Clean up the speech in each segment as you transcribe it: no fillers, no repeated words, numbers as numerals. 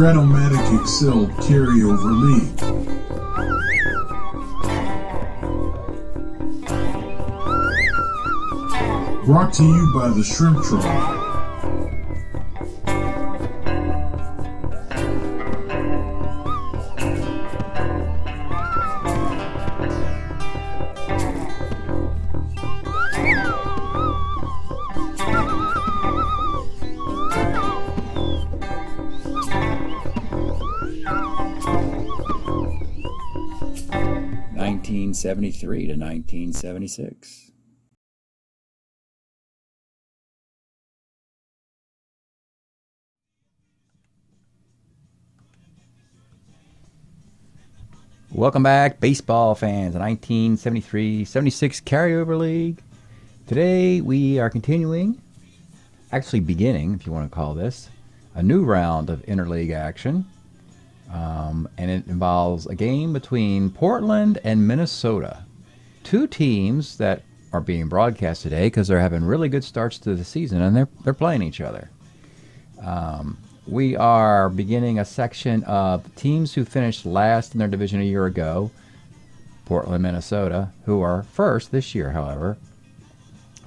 Strat-O-Matic Excel Carryover League. Brought to you by the Shrimp Troll. (1973 to 1976). Welcome back, baseball fans. 1973-76 Carryover League. Today we are continuing, actually beginning, if you want to call this, a new round of interleague action. And it involves a game between Portland and Minnesota. Two teams that are being broadcast today because they're having really good starts to the season, and they're playing each other. We are beginning a section of teams who finished last in their division a year ago, Portland, Minnesota, who are first this year, however.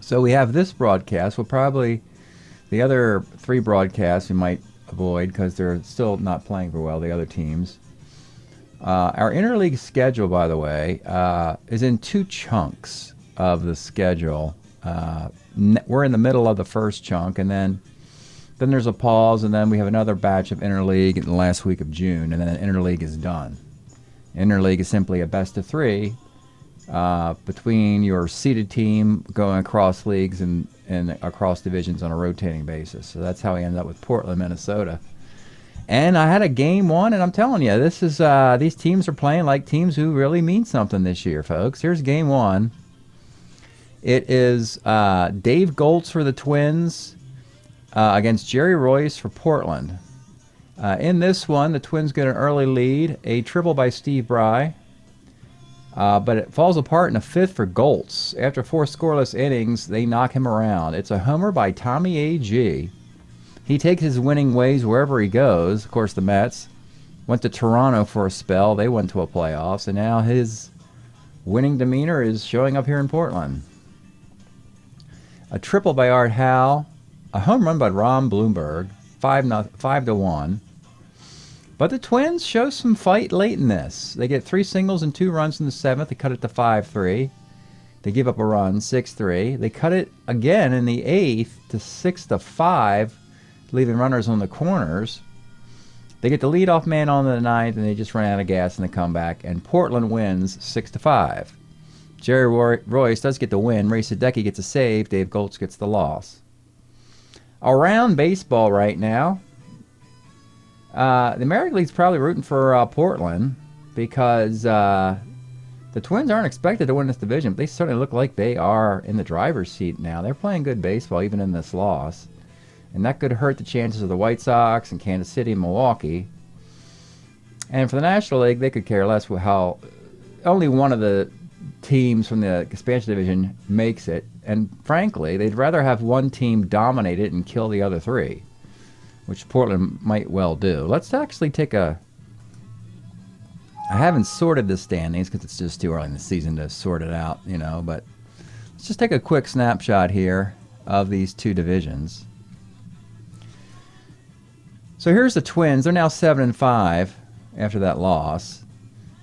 So we have this broadcast. We'll probably, the other three broadcasts we might avoid because they're still not playing very well, the other teams. Our interleague schedule, by the way, is in two chunks of the schedule. We're in the middle of the first chunk, and then there's a pause, and then we have another batch of interleague in the last week of June, and then interleague is done. Interleague is simply a best of three between your seeded team going across leagues and across divisions on a rotating basis. So that's how we ended up with Portland, Minnesota. And I had a game one, and I'm telling you, this is these teams are playing like teams who really mean something this year, folks. Here's game one. It is Dave Goltz for the Twins against Jerry Royce for Portland. In this one, the Twins get an early lead, a triple by Steve Bry. But it falls apart in the fifth for Goltz. After four scoreless innings, they knock him around. It's a homer by Tommy A.G. He takes his winning ways wherever he goes. Of course, the Mets went to Toronto for a spell. They went to a playoffs, and now his winning demeanor is showing up here in Portland. A triple by Art Howe. A home run by Ron Bloomberg, 5-1. But the Twins show some fight late in this. They get three singles and two runs in the seventh. They cut it to 5-3. They give up a run, 6-3. They cut it again in the eighth to 6-5, leaving runners on the corners. They get the leadoff man on the ninth, and they just run out of gas in the comeback. And Portland wins 6-5. Jerry Royce does get the win. Ray Sadecki gets a save. Dave Goltz gets the loss. Around baseball right now, the American League's probably rooting for Portland because the Twins aren't expected to win this division, but they certainly look like they are in the driver's seat now. They're playing good baseball even in this loss, and that could hurt the chances of the White Sox and Kansas City and Milwaukee. And for the National League, they could care less how only one of the teams from the expansion division makes it, and frankly, they'd rather have one team dominate it and kill the other three, which Portland might well do. Let's actually take I haven't sorted the standings because it's just too early in the season to sort it out, but let's just take a quick snapshot here of these two divisions. So here's the Twins. They're now 7-5 after that loss.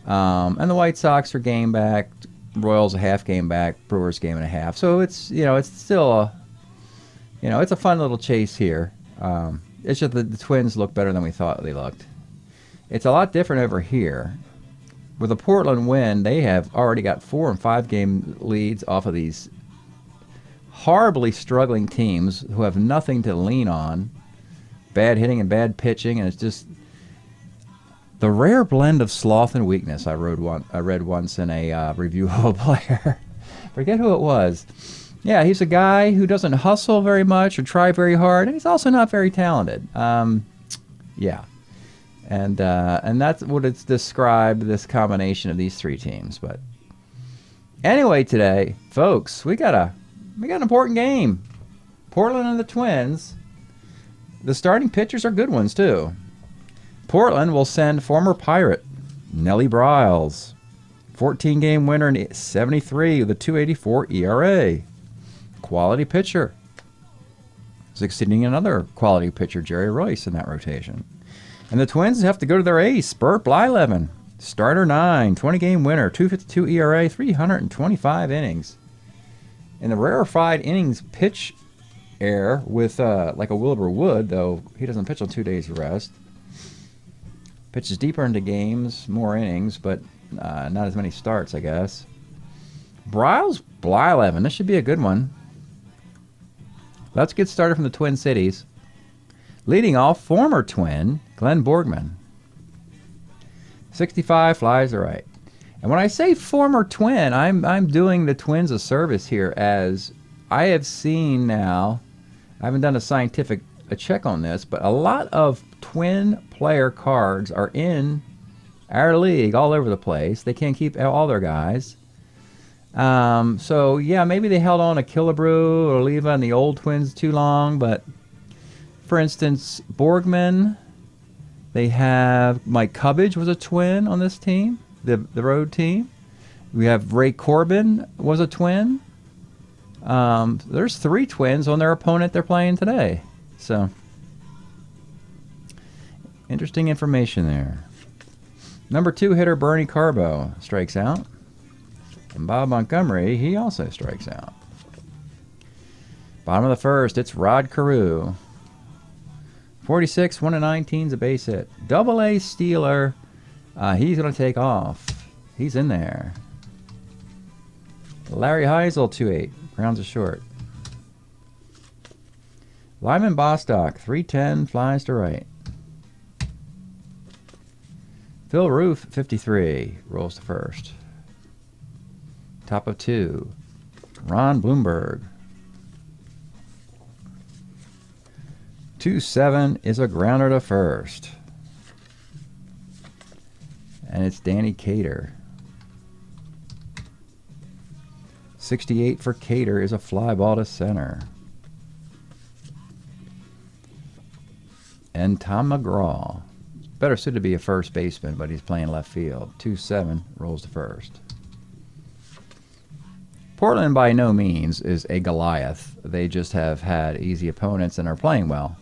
And the White Sox are game back. Royals a half game back. Brewers game and a half. So it's, it's still it's a fun little chase here. It's just the Twins look better than we thought they looked. It's a lot different over here. With a Portland win, they have already got 4 and 5 game leads off of these horribly struggling teams who have nothing to lean on. Bad hitting and bad pitching, and it's just the rare blend of sloth and weakness. I read once in a review of a player. Forget who it was. Yeah, he's a guy who doesn't hustle very much or try very hard, and he's also not very talented. Yeah, and that's what it's described, this combination of these three teams. But anyway, today, folks, we got an important game. Portland and the Twins. The starting pitchers are good ones too. Portland will send former Pirate Nellie Briles, 14-game winner in 73 with a 2.84 ERA. Quality pitcher. Succeeding another quality pitcher, Jerry Royce, in that rotation. And the Twins have to go to their ace, Bert Blyleven. Starter 9, 20-game winner, 2.52 ERA, 325 innings. In the rarefied innings pitch air with like a Wilbur Wood, though he doesn't pitch on 2 days of rest. Pitches deeper into games, more innings, but not as many starts, I guess. Briles Blyleven, this should be a good one. Let's get started from the Twin Cities. Leading off, former Twin, Glenn Borgman. 65 flies to right. And when I say former Twin, I'm doing the Twins a service here, as I have seen now, I haven't done a scientific check on this, but a lot of Twin player cards are in our league all over the place. They can't keep all their guys. So, yeah, maybe they held on to Killebrew or Oliva and the old Twins too long, but for instance, Borgman, they have Mike Cubbage was a Twin on this team, the road team. We have Ray Corbin was a Twin. There's 3 Twins on their opponent they're playing today. So, interesting information there. Number 2 hitter Bernie Carbo strikes out. And Bob Montgomery, he also strikes out. Bottom of the first, it's Rod Carew. 46, 1 of 19's a base hit. Double-A stealer. He's going to take off. He's in there. Larry Heisel, 2-8. Grounds are short. Lyman Bostock, 310, flies to right. Phil Roof, 53, rolls to first. Top of 2, Ron Bloomberg. 2-7 is a grounder to first. And it's Danny Cater. 68 for Cater is a fly ball to center. And Tom McGraw. Better suited to be a first baseman, but he's playing left field. 2-7 rolls to first. Portland by no means is a Goliath. They just have had easy opponents and are playing well.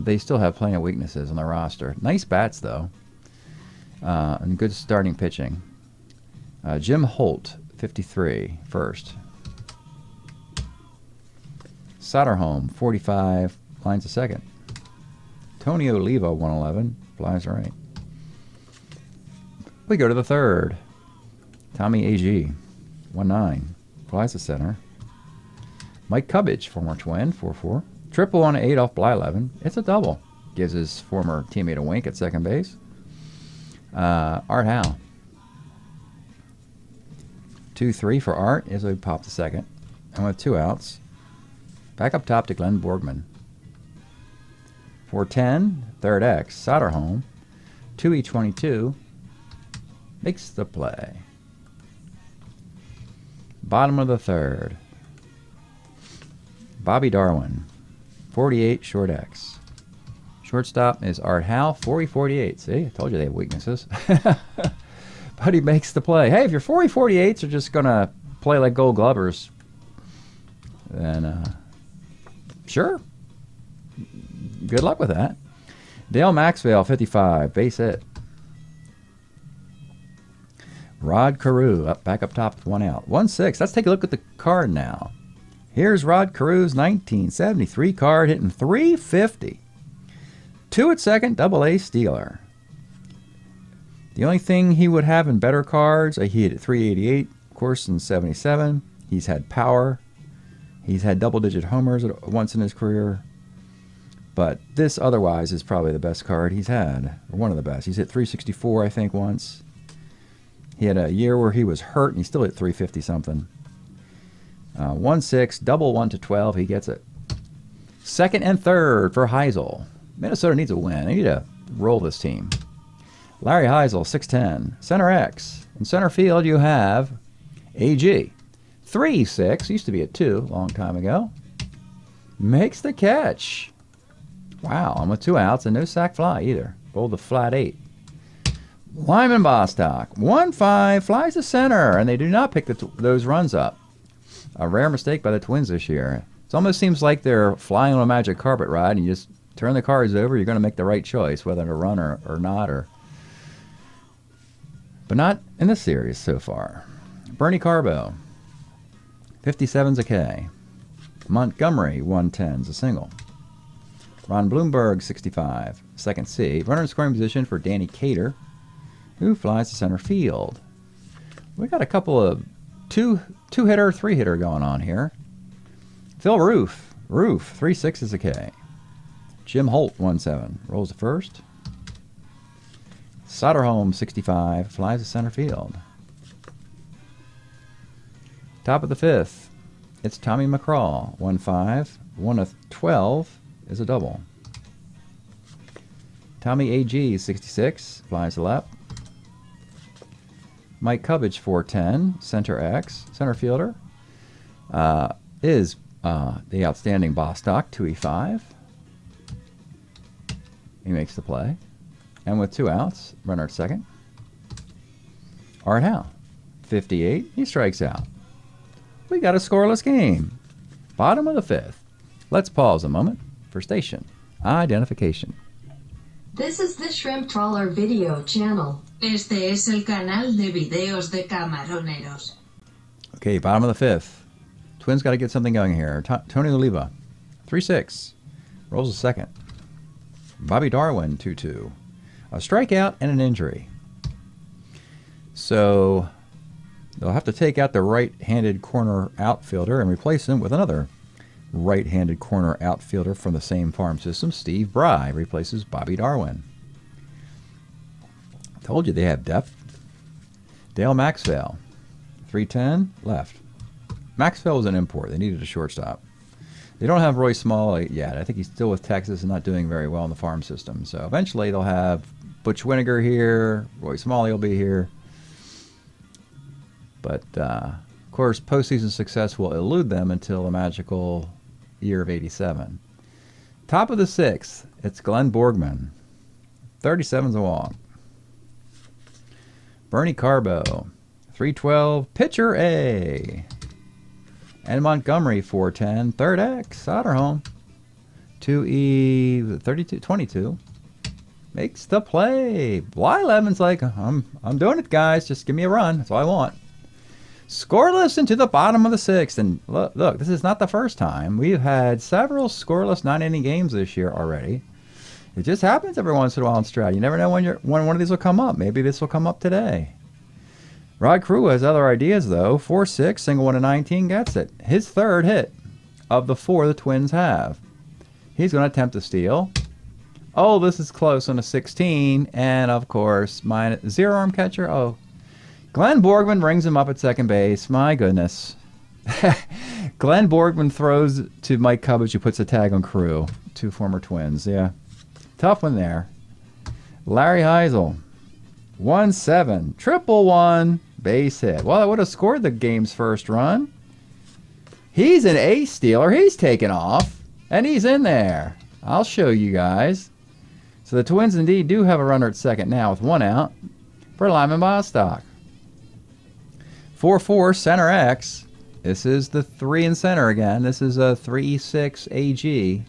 They still have plenty of weaknesses on their roster. Nice bats, though, and good starting pitching. Jim Holt, 53, first. Soderholm, 45, lines to second. Tony Oliva, 111, flies right. We go to the third. Tommy A.G., 1-9. Flies to center. Mike Cubbage, former Twin, 4-4. Triple on 8 off Blyleven. It's a double. Gives his former teammate a wink at second base. Art Howe. 2-3 for Art as we pop to second. And with 2 outs, back up top to Glenn Borgman. 4-10, third X. Soderholm. 2E22. Makes the play. Bottom of the third. Bobby Darwin, 48, short X. Shortstop is Art Howe, 40-48. See, I told you they have weaknesses. But he makes the play. Hey, if your 40-48s are just going to play like Gold Glovers, then sure. Good luck with that. Dale Maxwell, 55, base hit. Rod Carew, back up top with 1 out. 1-6. Let's take a look at the card now. Here's Rod Carew's 1973 card hitting .350. 2 at second, double-A stealer. The only thing he would have in better cards, he hit at .388, of course, in 77. He's had power. He's had double-digit homers once in his career. But this otherwise is probably the best card he's had, or one of the best. He's hit .364, I think, once. He had a year where he was hurt, and he still hit .350-something. 1-6, double 1 to 12. He gets it. Second and third for Heisel. Minnesota needs a win. They need to roll this team. Larry Heisel, 6'10". Center X. In center field, you have AG. 3-6. Used to be at 2 a long time ago. Makes the catch. Wow, and with 2 outs and no sac fly either. Rolled the flat 8. Lyman Bostock, 1-5, flies to center, and they do not pick those runs up. A rare mistake by the Twins this year. It almost seems like they're flying on a magic carpet ride, and you just turn the cards over, you're going to make the right choice, whether to run or not. But not in this series so far. Bernie Carbo, 57's a K. Montgomery, 110's a single. Ron Bloomberg, 65, second C. Runner in scoring position for Danny Cater, who flies to center field. We got a couple of two-hitter, three-hitter going on here. Phil Roof, 3-6 is a K. Jim Holt, 1-7, rolls to first. Soderholm, 65, flies to center field. Top of the fifth, it's Tommy McCraw, 1-5, 1-12 is a double. Tommy A.G., 66, flies to left. Mike Cubbage, 410, center X, center fielder, is the outstanding Bostock, 2E5. He makes the play. And with 2 outs, runner at second. Art Howe, 58, he strikes out. We got a scoreless game. Bottom of the fifth. Let's pause a moment for station identification. This is the Shrimp Trawler video channel. Este es el canal de videos de camaroneros. Okay, bottom of the fifth. Twins got to get something going here. Tony Oliva, 3-6. Rolls a second. Bobby Darwin, 2-2. A strikeout and an injury. So they'll have to take out the right-handed corner outfielder and replace him with another right-handed corner outfielder from the same farm system. Steve Bry replaces Bobby Darwin. Told you they have depth. Dale Maxwell, 310, left. Maxwell was an import. They needed a shortstop. They don't have Roy Smalley yet. I think he's still with Texas and not doing very well in the farm system. So eventually they'll have Butch Winnegar here. Roy Smalley will be here. But, of course, postseason success will elude them until the magical year of 87. Top of the sixth, it's Glenn Borgman. 37's a walk. Bernie Carbo, 312, pitcher A. And Montgomery, 410, third X, Soderholm, 2E, 32, 22. Makes the play. Y11's like, I'm doing it, guys. Just give me a run. That's all I want. Scoreless into the bottom of the sixth. And look, this is not the first time. We've had several scoreless 9-inning games this year already. It just happens every once in a while in Strat. You never know when one of these will come up. Maybe this will come up today. Rod Crew has other ideas, though. 4-6, single 1-19, gets it. His third hit of the 4 the Twins have. He's going to attempt to steal. Oh, this is close on a 16. And, of course, zero-arm catcher. Oh, Glenn Borgman brings him up at second base. My goodness. Glenn Borgman throws to Mike Cubbage, who puts a tag on Crew. 2 former Twins, yeah. Tough one there. Larry Heisel, 1-7, triple one, base hit. Well, I would have scored the game's first run. He's an ace stealer. He's taken off, and he's in there. I'll show you guys. So the Twins indeed do have a runner at second now with 1 out for Lyman Bostock. 4-4, center X. This is the 3 in center again. This is a 3-6 AG.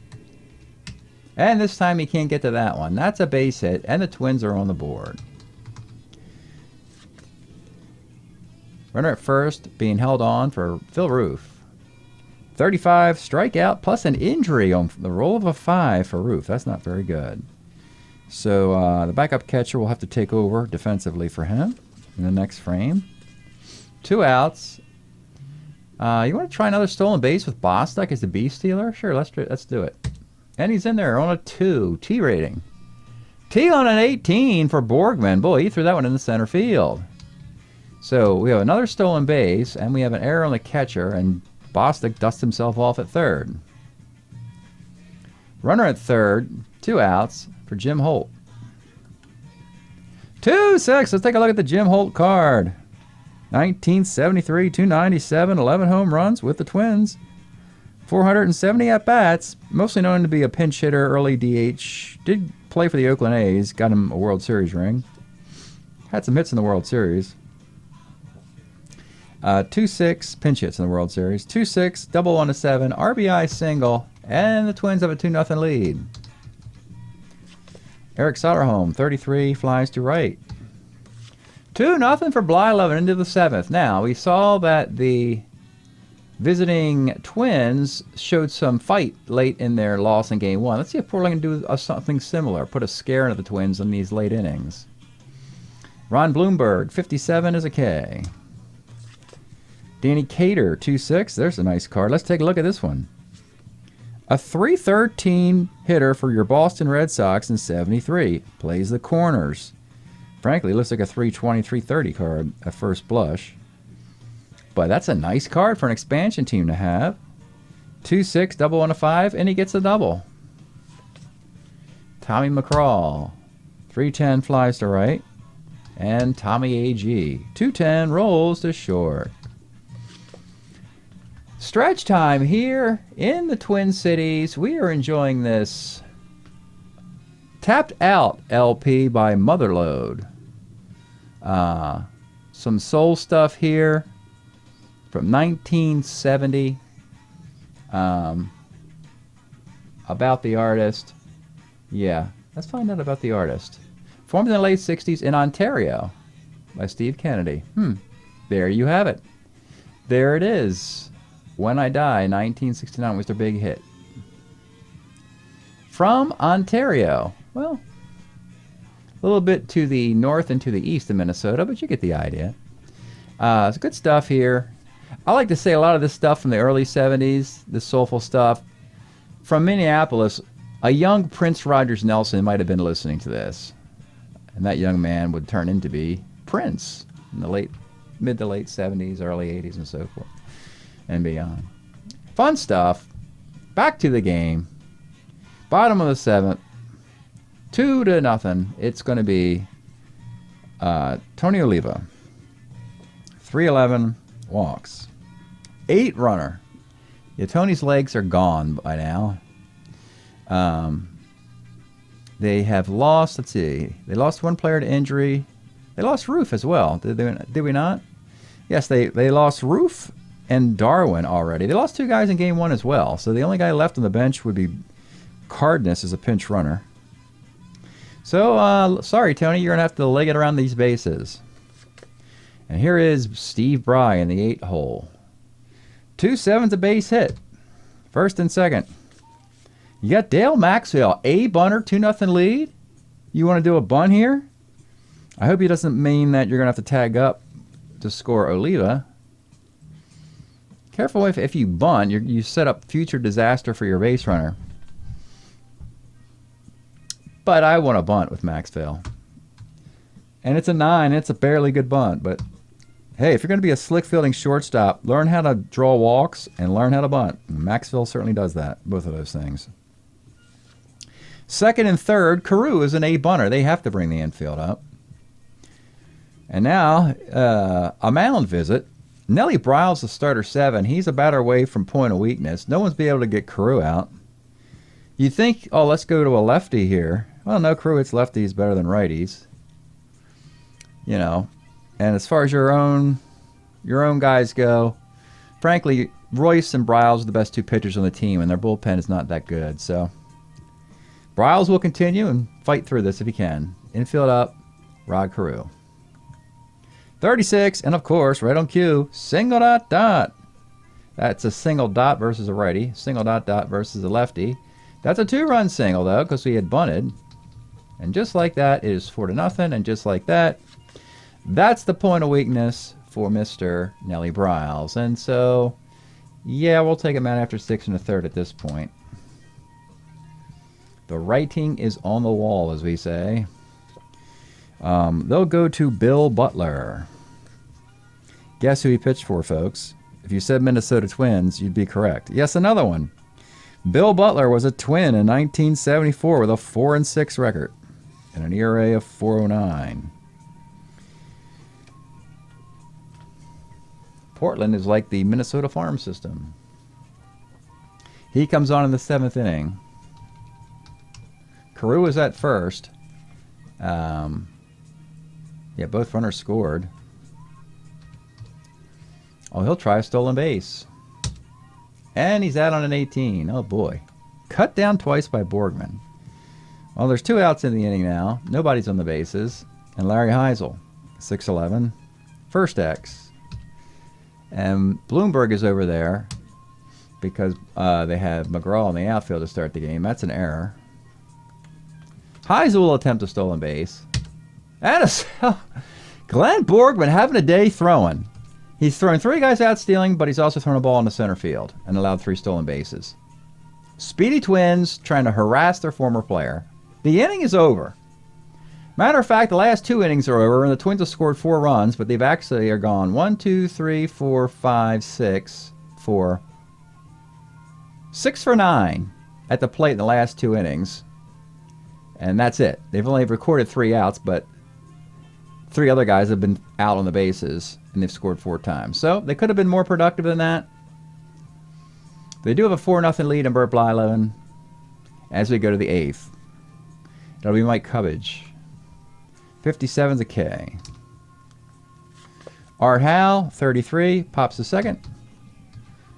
And this time he can't get to that one. That's a base hit, and the Twins are on the board. Runner at first being held on for Phil Roof. 35, strikeout, plus an injury on the roll of a 5 for Roof. That's not very good. So the backup catcher will have to take over defensively for him in the next frame. 2 outs. You want to try another stolen base with Bostock as the B stealer? Sure, let's do it. And he's in there on a 2, T rating. T on an 18 for Borgman. Boy, he threw that one in the center field. So we have another stolen base, and we have an error on the catcher, and Bostock dusts himself off at third. Runner at third, 2 outs for Jim Holt. 2-6, let's take a look at the Jim Holt card. 1973, 297, 11 home runs with the Twins. 470 at-bats, mostly known to be a pinch hitter, early DH. Did play for the Oakland A's. Got him a World Series ring. Had some hits in the World Series. 2-6 pinch hits in the World Series. 2-6, double on to 7, RBI single, and the Twins have a 2-0 lead. Eric Soderholm, 33, flies to right. 2-0 for Blyleven into the 7th. Now, we saw that the visiting Twins showed some fight late in their loss in Game 1. Let's see if Portland can do something similar. Put a scare into the Twins in these late innings. Ron Bloomberg, 57 is a K. Danny Cater, 2-6. There's a nice card. Let's take a look at this one. A 313 hitter for your Boston Red Sox in 73. Plays the corners. Frankly, it looks like a 320, 330 card at first blush. But that's a nice card for an expansion team to have. 2-6, double on a 5, and he gets a double. Tommy McCraw, 310 flies to right. And Tommy A.G., 210 rolls to short. Stretch time here in the Twin Cities. We are enjoying this Tapped Out LP by Motherlode. Some soul stuff here from 1970. About the artist. Yeah, let's find out about the artist. Formed in the late 60s in Ontario by Steve Kennedy. There you have it. There it is. When I Die, 1969 was their big hit. From Ontario. Well, a little bit to the north and to the east of Minnesota, but you get the idea. It's good stuff here. I like to say a lot of this stuff from the early 70s, the soulful stuff. From Minneapolis, a young Prince Rogers Nelson might have been listening to this. And that young man would turn into be Prince in the mid to late 70s, early 80s, and so forth, and beyond. Fun stuff. Back to the game. Bottom of the 7th. 2-0. It's going to be Tony Oliva. 311 walks. 8 runner. Yeah, Tony's legs are gone by now. They have lost, let's see, they lost one player to injury. They lost Roof as well. Did we not? Yes, they lost Roof and Darwin already. They lost 2 guys in Game 1 as well. So the only guy left on the bench would be Cardenas as a pinch runner. So, sorry, Tony, you're going to have to leg it around these bases. And here is Steve Bry in the 8 hole. 2-7's a base hit. First and second. You got Dale Maxwell, a bunter, 2-0 lead. You want to do a bunt here? I hope he doesn't mean that you're going to have to tag up to score Oliva. Careful if you bunt, you set up future disaster for your base runner. But I want to bunt with Maxwell. And it's a 9. It's a barely good bunt. But hey, if you're going to be a slick fielding shortstop, learn how to draw walks and learn how to bunt. Maxwell certainly does that, both of those things. Second and third, Carew is an A bunter. They have to bring the infield up. And now, a mound visit. Nellie Bryles, the starter 7. He's a batter away from point of weakness. No one's been able to get Carew out. You think, oh, let's go to a lefty here. Well, no, Carew hits lefties better than righties. You know, and as far as your own guys go, frankly, Royce and Bryles are the best 2 pitchers on the team, and their bullpen is not that good. So Bryles will continue and fight through this if he can. Infield up, Rod Carew. 36, and of course, right on cue, single dot dot. That's a single dot versus a righty. Single dot dot versus a lefty. That's a 2-run single, though, because we had bunted. And just like that, it is 4-0, and just like that, that's the point of weakness for Mr. Nellie Bryles. And so, yeah, we'll take him out after 6 1/3 at this point. The writing is on the wall, as we say. They'll go to Bill Butler. Guess who he pitched for, folks? If you said Minnesota Twins, you'd be correct. Yes, another one. Bill Butler was a Twin in 1974 with a 4-6 record and an ERA of 4.09. Portland is like the Minnesota farm system. He comes on in the 7th inning. Carew was at first. Yeah, both runners scored. Oh, he'll try a stolen base. And he's out on an 18. Oh, boy. Cut down twice by Borgman. Well, there's 2 outs in the inning now. Nobody's on the bases. And Larry Heisel, 6-11. First X. And Bloomberg is over there because they had McGraw in the outfield to start the game. That's an error. Heisel will attempt a stolen base. And Glenn Borgman having a day throwing. He's thrown 3 guys out stealing, but he's also thrown a ball in the center field and allowed 3 stolen bases. Speedy Twins trying to harass their former player. The inning is over. Matter of fact, the last 2 innings are over, and the Twins have scored 4 runs, but they've actually are gone 1, 2, 3, 4, 5, 6 for 6 for 9 at the plate in the last 2 innings. And that's it. They've only recorded 3 outs, but 3 other guys have been out on the bases, and they've scored 4 times. So they could have been more productive than that. They do have a 4-0 lead in Burt Blyleven as we go to the 8th. That'll be Mike Cubbage. 57's a K. Art Howe, 33, pops the second.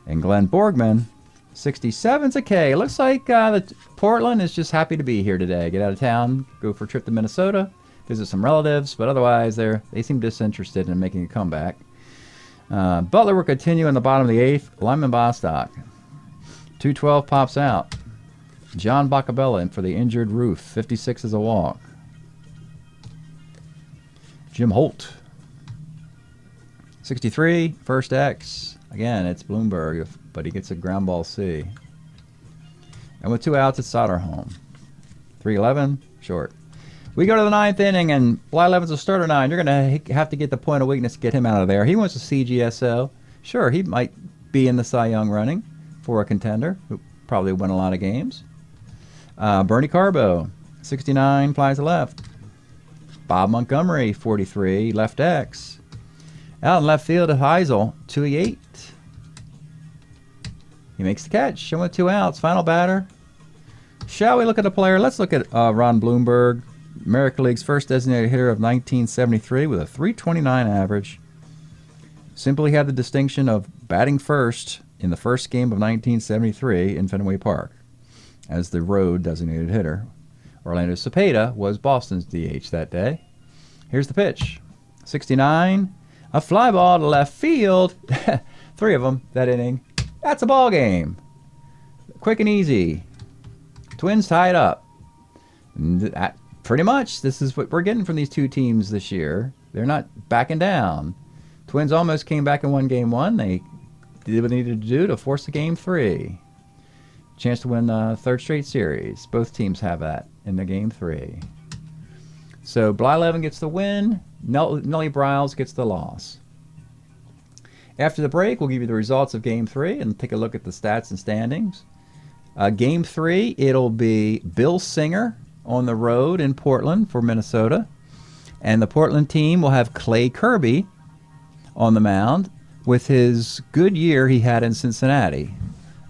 And Glenn Borgman, 67's a K. Looks like Portland is just happy to be here today. Get out of town, go for a trip to Minnesota, visit some relatives, but otherwise they seem disinterested in making a comeback. Butler will continue in the bottom of the 8th. Lyman Bostock. 212 pops out. John Bacabella in for the injured Ruth. 56 is a walk. Jim Holt. 63, first X. Again, it's Bloomberg, but he gets a ground ball C. And with 2 outs, it's Soderholm. 3-11, short. We go to the 9th inning, and Blyleven's a starter 9. You're going to have to get the point of weakness to get him out of there. He wants a CGSO. Sure, he might be in the Cy Young running for a contender who probably win a lot of games. Bernie Carbo, 69, flies to left. Bob Montgomery, 43, left X. Out in left field of Heisel, 2-8. He makes the catch, and with 2 outs, final batter. Shall we look at the player? Let's look at Ron Bloomberg, American League's first designated hitter of 1973 with a .329 average. Simply had the distinction of batting first in the first game of 1973 in Fenway Park as the road designated hitter. Orlando Cepeda was Boston's DH that day. Here's the pitch. 69, a fly ball to left field. 3 of them that inning. That's a ball game. Quick and easy. Twins tied up. Pretty much, this is what we're getting from these 2 teams this year. They're not backing down. Twins almost came back and won Game 1. They did what they needed to do to force the Game 3. Chance to win the 3rd straight series. Both teams have that in the Game 3. So Blyleven gets the win. Nellie Bryles gets the loss. After the break, we'll give you the results of Game 3 and take a look at the stats and standings. Game 3, it'll be Bill Singer on the road in Portland for Minnesota. And the Portland team will have Clay Kirby on the mound with his good year he had in Cincinnati.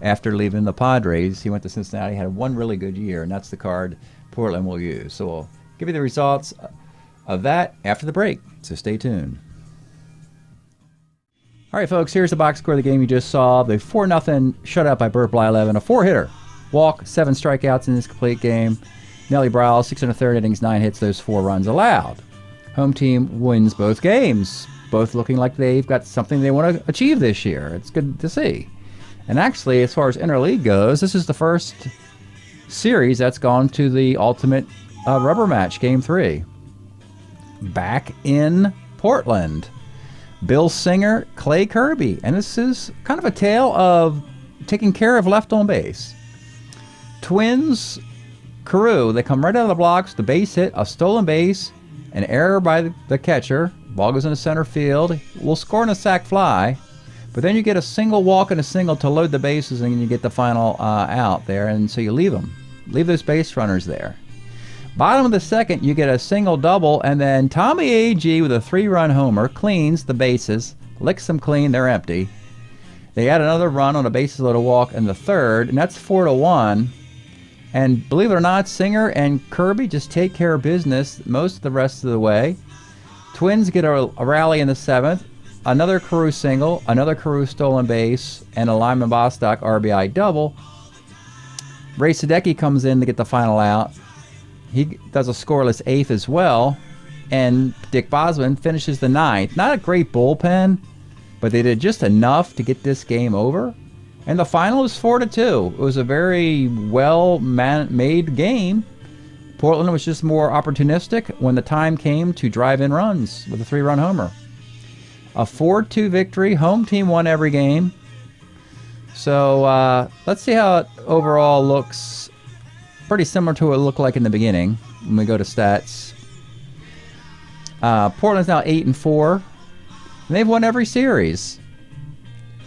After leaving the Padres, he went to Cincinnati, had 1 really good year, and that's the card Portland will use. So we'll give you the results of that after the break, so stay tuned. All right, folks, here's the box score of the game you just saw. The 4-0 shutout by Burt Blyleven, a 4-hitter walk, 7 strikeouts in this complete game. Nellie Bryles, 6 1/3 innings, 9 hits, those 4 runs allowed. Home team wins both games, both looking like they've got something they want to achieve this year. It's good to see. And actually, as far as interleague goes, this is the first series that's gone to the ultimate rubber match, Game 3. Back in Portland. Bill Singer, Clay Kirby. And this is kind of a tale of taking care of left on base. Twins, Carew, they come right out of the blocks, the base hit, a stolen base, an error by the catcher. Ball goes into center field. We'll score in a sac fly. But then you get a single walk and a single to load the bases, and you get the final out there, and so you leave them. Leave those base runners there. Bottom of the 2nd, you get a single double, and then Tommy A.G. with a 3-run homer cleans the bases, licks them clean, they're empty. They add another run on a bases loaded walk in the 3rd, and that's 4-1. And believe it or not, Singer and Kirby just take care of business most of the rest of the way. Twins get a rally in the 7th. Another Carew single, another Carew stolen base, and a Lyman Bostock RBI double. Ray Sadecki comes in to get the final out. He does a scoreless 8th as well. And Dick Bosman finishes the 9th. Not a great bullpen, but they did just enough to get this game over. And the final was 4-2. It was a very well-made game. Portland was just more opportunistic when the time came to drive in runs with a 3-run homer. A 4-2 victory. Home team won every game. So let's see how it overall looks. Pretty similar to what it looked like in the beginning when we go to stats. Portland's now 8-4. And they've won every series.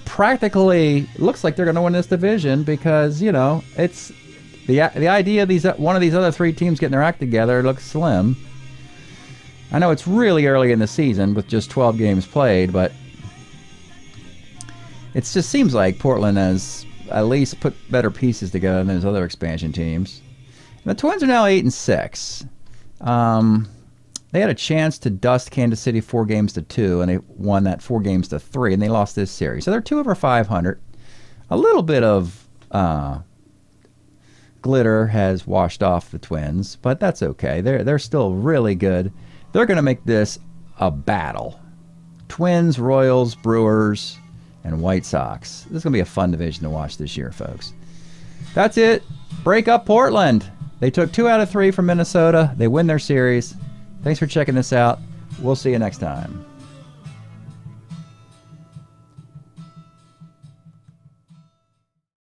Practically looks like they're going to win this division because, you know, it's the idea of one of these other 3 teams getting their act together looks slim. I know it's really early in the season with just 12 games played, but it just seems like Portland has at least put better pieces together than those other expansion teams. And the Twins are now 8-6. They had a chance to dust Kansas City 4-2, and they won that 4-3, and they lost this series. So they're 2 over 500. A little bit of glitter has washed off the Twins, but that's okay. They're still really good. They're going to make this a battle. Twins, Royals, Brewers, and White Sox. This is going to be a fun division to watch this year, folks. That's it. Break up Portland. They took 2 out of 3 from Minnesota. They win their series. Thanks for checking this out. We'll see you next time.